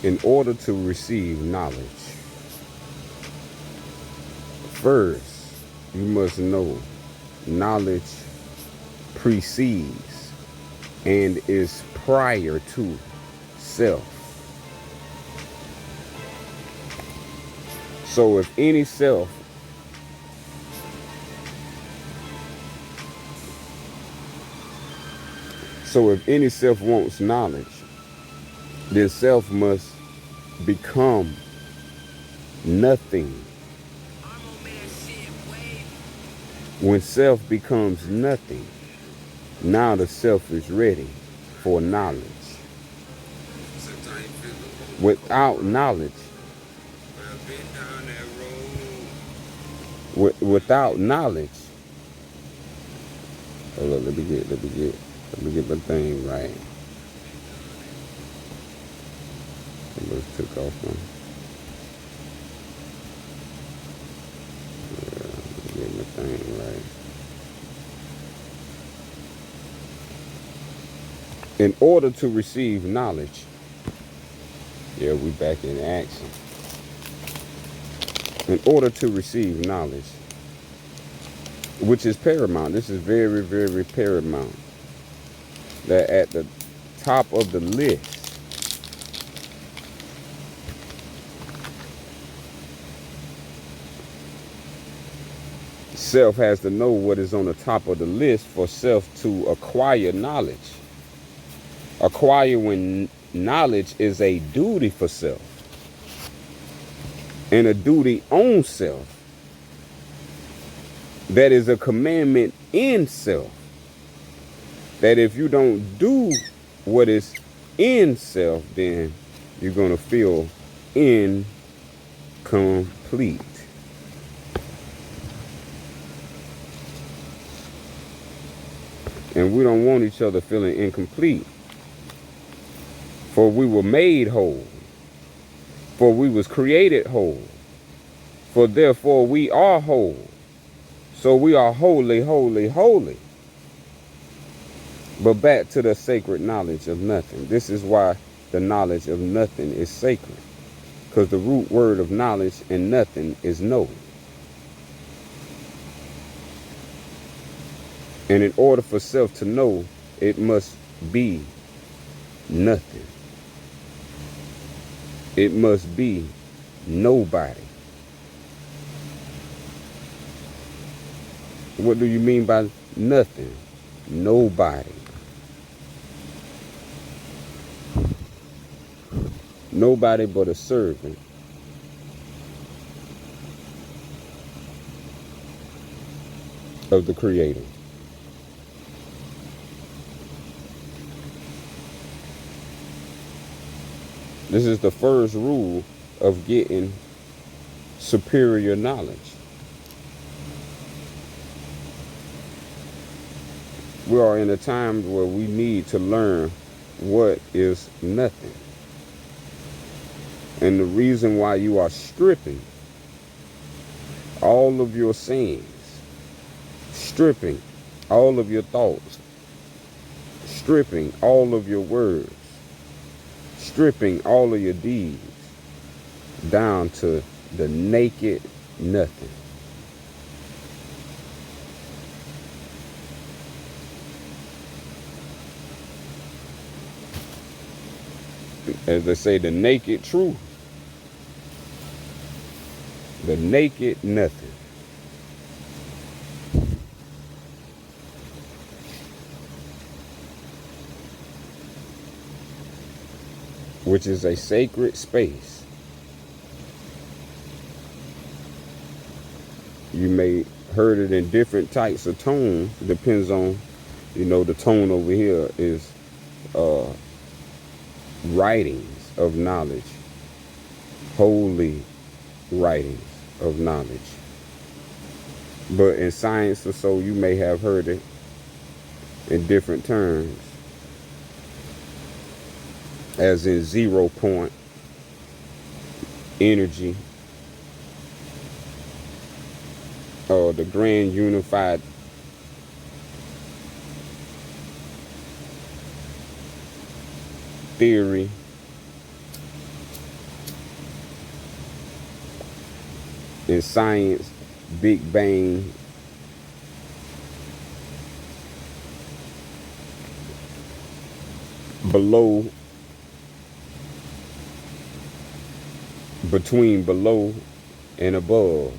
In order to receive knowledge, first you must know knowledge precedes and is prior to self. So if any self wants knowledge, then self must become nothing. When self becomes nothing, now the self is ready for knowledge. Without knowledge, without knowledge, hold on, let me get my thing right. I just took off one. Yeah, get my thing right. In order to receive knowledge, yeah, we back in action. In order to receive knowledge, which is paramount, this is very, very paramount, that at the top of the list, self has to know what is on the top of the list for self to acquire knowledge. Acquiring knowledge is a duty for self, and a duty on self. That is a commandment in self. That if you don't do what is in self, then you're going to feel incomplete. And we don't want each other feeling incomplete. For we were made whole. For we was created whole. For therefore we are whole. So we are holy, holy, holy. But back to the sacred knowledge of nothing. This is why the knowledge of nothing is sacred. Because the root word of knowledge and nothing is know. And in order for self to know, it must be nothing. It must be nobody. What do you mean by nothing? Nobody. Nobody but a servant. Of the Creator. This is the first rule of getting superior knowledge. We are in a time where we need to learn what is nothing. And the reason why you are stripping all of your sayings, stripping all of your thoughts, stripping all of your words, stripping all of your deeds down to the naked nothing. As they say, the naked truth. The naked nothing. Which is a sacred space. You may heard it in different types of tones. Depends on, the tone over here is writings of knowledge. Holy writings of knowledge. But in science or so, you may have heard it in different terms. As in 0 point, energy, or the grand unified theory, in science, Big Bang, below, between below and above.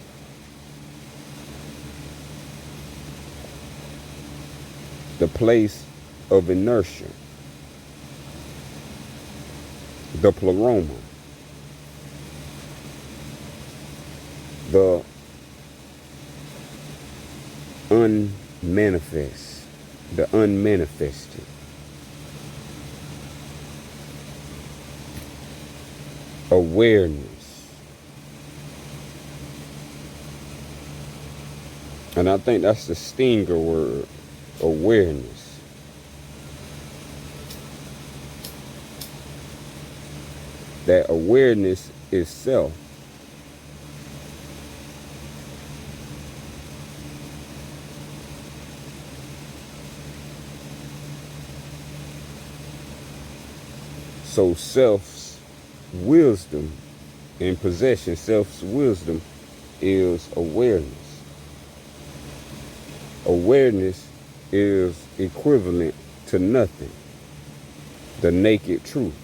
The place of inertia, the pleroma, the unmanifest, the unmanifested. Awareness. And I think that's the stinger word, awareness. That awareness is self. So self's wisdom in possession, self's wisdom is awareness. Awareness is equivalent to nothing, the naked truth.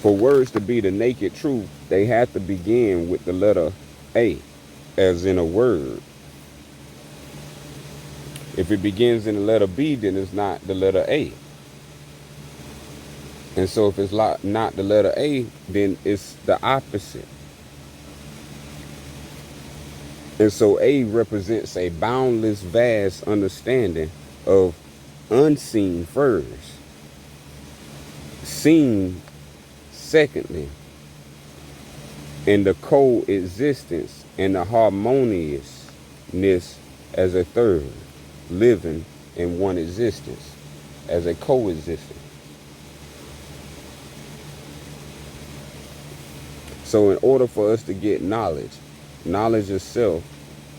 For words to be the naked truth, they have to begin with the letter A, as in a word. If it begins in the letter B, then it's not the letter A. And so if it's not the letter A, then it's the opposite. And so A represents a boundless, vast understanding of unseen first, seen secondly, and the coexistence and the harmoniousness as a third, living in one existence, as a coexistence. So in order for us to get knowledge of self,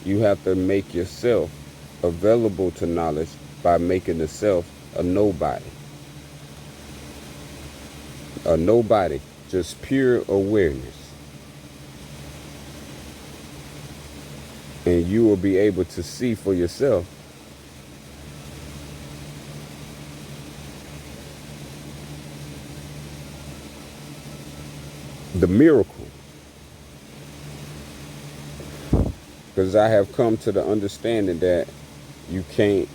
you have to make yourself available to knowledge by making the self a nobody. A nobody, just pure awareness. And you will be able to see for yourself the miracle. Because I have come to the understanding that you can't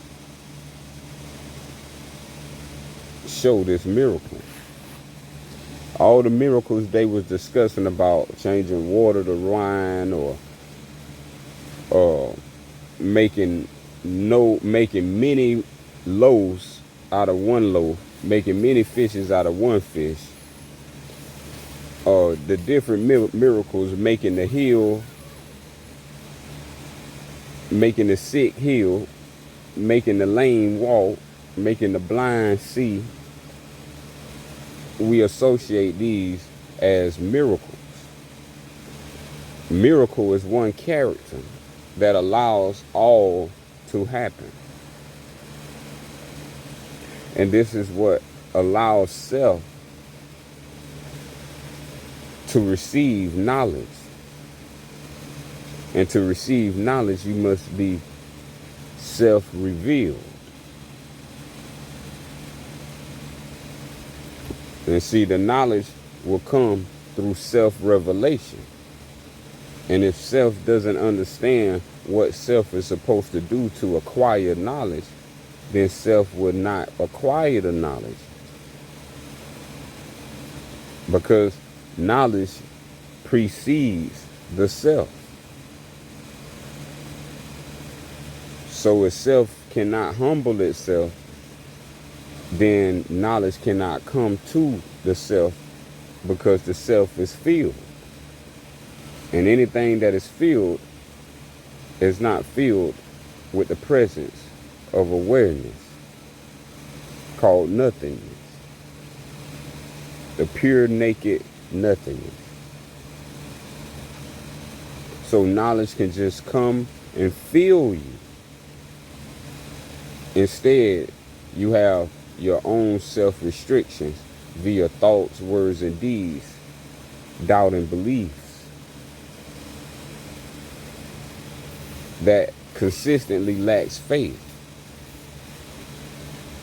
show this miracle. All the miracles they was discussing about changing water to wine, or making many loaves out of one loaf, making many fishes out of one fish, the different miracles, making the heal, making the sick heal, making the lame walk, making the blind see. We associate these as miracles. Miracle is one character that allows all to happen. And this is what allows self to receive knowledge. And to receive knowledge, you must be self-revealed. And see, the knowledge will come through self-revelation. And if self doesn't understand what self is supposed to do to acquire knowledge, then self will not acquire the knowledge. Because knowledge precedes the self. So if self cannot humble itself, then knowledge cannot come to the self, because the self is filled. And anything that is filled is not filled with the presence of awareness, called nothingness. The pure, naked nothingness. So knowledge can just come and fill you. Instead, you have your own self-restrictions via thoughts, words, and deeds, doubt, and beliefs that consistently lacks faith.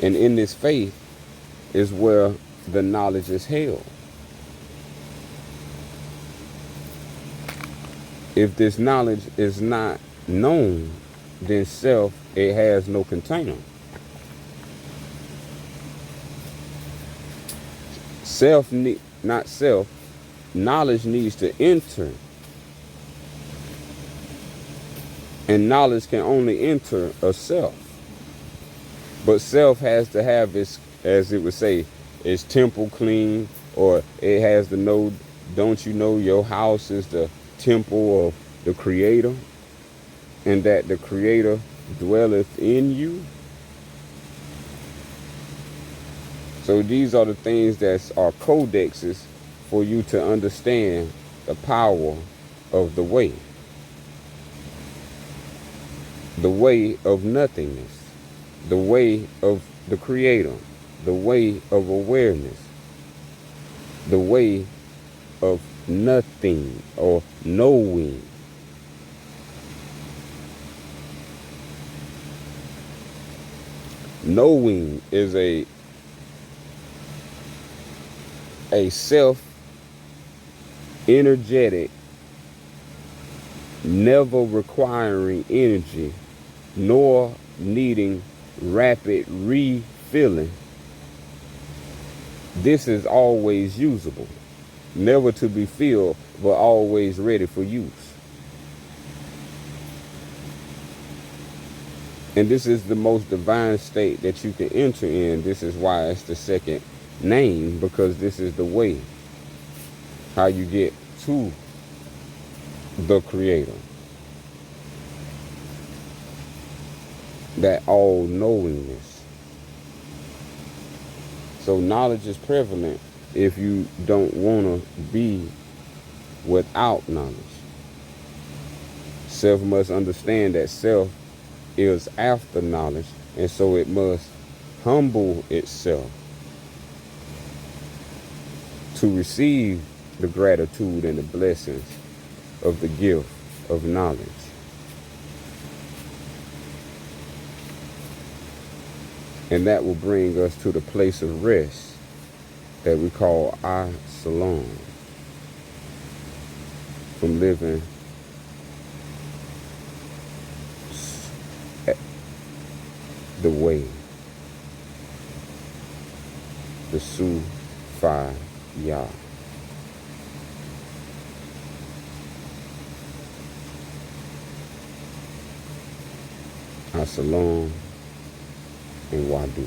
And in this faith is where the knowledge is held. If this knowledge is not known, then self, it has no container. Not self, knowledge needs to enter. And knowledge can only enter a self. But self has to have its, as it would say, its temple clean, or it has to know, don't you know your house is the temple of the Creator, and that the Creator dwelleth in you? So these are the things that are codexes for you to understand the power of the way of nothingness, the way of the Creator, the way of awareness, the way of nothing or knowing. Knowing is a self-energetic, never requiring energy, nor needing rapid refilling. This is always usable, never to be filled, but always ready for use. And this is the most divine state that you can enter in. This is why it's the second name, because this is the way how you get to the Creator, that all-knowingness. So knowledge is prevalent if you don't want to be without knowledge. Self must understand that self is after knowledge, and so it must humble itself to receive the gratitude and the blessings of the gift of knowledge. And that will bring us to the place of rest that we call As-Salam, from living the way, the Sufi-Ya. As-Salam and Wadu.